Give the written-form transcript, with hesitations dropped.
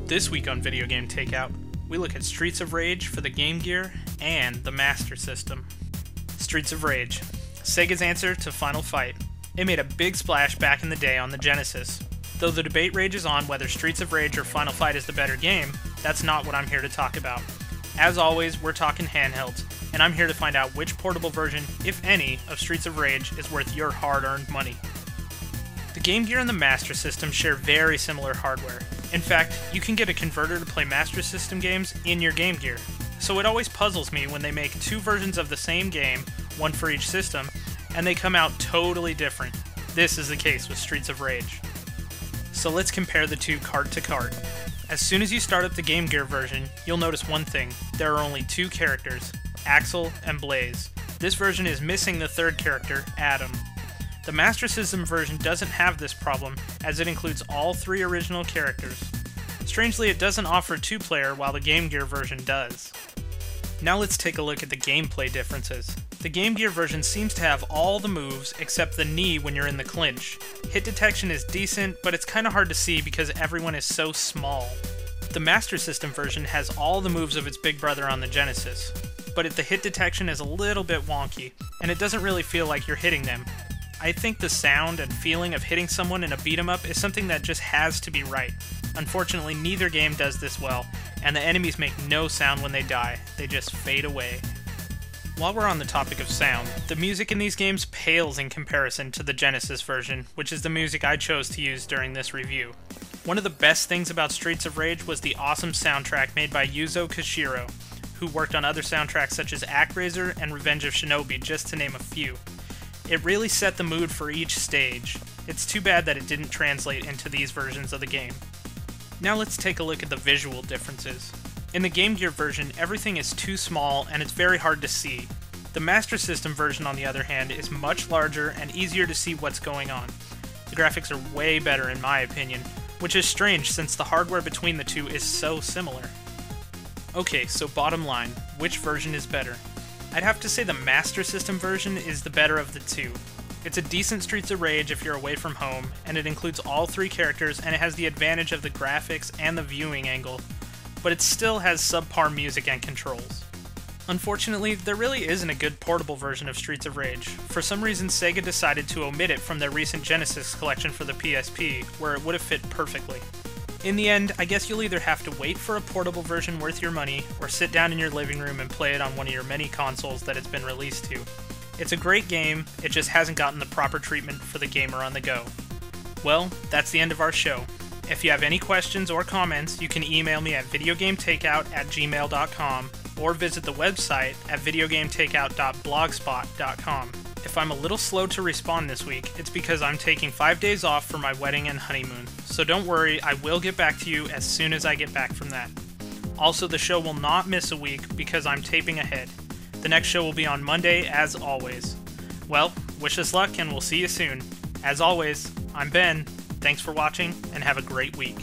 This week on Video Game Takeout, we look at Streets of Rage for the Game Gear and the Master System. Streets of Rage, Sega's answer to Final Fight. It made a big splash back in the day on the Genesis. Though the debate rages on whether Streets of Rage or Final Fight is the better game, that's not what I'm here to talk about. As always, we're talking handhelds, and I'm here to find out which portable version, if any, of Streets of Rage is worth your hard-earned money. The Game Gear and the Master System share very similar hardware. In fact, you can get a converter to play Master System games in your Game Gear. So it always puzzles me when they make two versions of the same game, one for each system, and they come out totally different. This is the case with Streets of Rage. So let's compare the two cart to cart. As soon as you start up the Game Gear version, you'll notice one thing. There are only two characters, Axel and Blaze. This version is missing the third character, Adam. The Master System version doesn't have this problem, as it includes all three original characters. Strangely, it doesn't offer two-player, while the Game Gear version does. Now let's take a look at the gameplay differences. The Game Gear version seems to have all the moves except the knee when you're in the clinch. Hit detection is decent, but it's kinda hard to see because everyone is so small. The Master System version has all the moves of its big brother on the Genesis, but the hit detection is a little bit wonky, and it doesn't really feel like you're hitting them. I think the sound and feeling of hitting someone in a beat-em-up is something that just has to be right. Unfortunately, neither game does this well, and the enemies make no sound when they die, they just fade away. While we're on the topic of sound, the music in these games pales in comparison to the Genesis version, which is the music I chose to use during this review. One of the best things about Streets of Rage was the awesome soundtrack made by Yuzo Koshiro, who worked on other soundtracks such as ActRaiser and Revenge of Shinobi, just to name a few. It really set the mood for each stage. It's too bad that it didn't translate into these versions of the game. Now let's take a look at the visual differences. In the Game Gear version, everything is too small and it's very hard to see. The Master System version, on the other hand, is much larger and easier to see what's going on. The graphics are way better in my opinion, which is strange since the hardware between the two is so similar. Okay, so bottom line, which version is better? I'd have to say the Master System version is the better of the two. It's a decent Streets of Rage if you're away from home, and it includes all three characters and it has the advantage of the graphics and the viewing angle, but it still has subpar music and controls. Unfortunately, there really isn't a good portable version of Streets of Rage. For some reason, Sega decided to omit it from their recent Genesis collection for the PSP, where it would have fit perfectly. In the end, I guess you'll either have to wait for a portable version worth your money, or sit down in your living room and play it on one of your many consoles that it's been released to. It's a great game, it just hasn't gotten the proper treatment for the gamer on the go. Well, that's the end of our show. If you have any questions or comments, you can email me at videogametakeout@gmail.com or visit the website at videogametakeout.blogspot.com. If I'm a little slow to respond this week, it's because I'm taking 5 days off for my wedding and honeymoon, so don't worry, I will get back to you as soon as I get back from that. Also, the show will not miss a week because I'm taping ahead. The next show will be on Monday, as always. Well, wish us luck and we'll see you soon. As always, I'm Ben, thanks for watching, and have a great week.